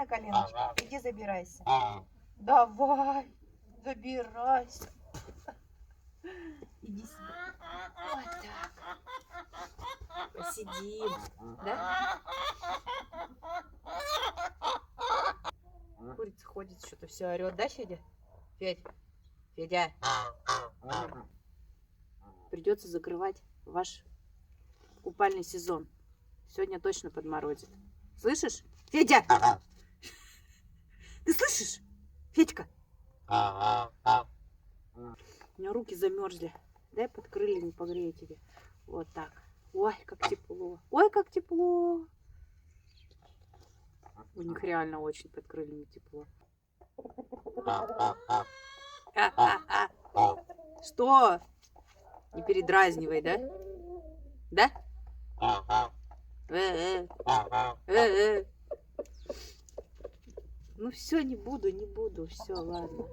на коленочках. Иди забирайся. Давай, забирайся. Иди сюда. Вот так. Посидим. Да? Курица ходит, что-то все орет, да, Федя? Федя. Придется закрывать ваш купальный сезон. Сегодня точно подморозит. Слышишь? Федя! Ты слышишь? Федька! У меня руки замерзли. Дай под крыльями погрею тебе. Вот так. Ой, как тепло. Ой, как тепло. У них реально очень под крыльями тепло. Что? Не передразнивай, да? Да? Ну все, не буду. Все, ладно.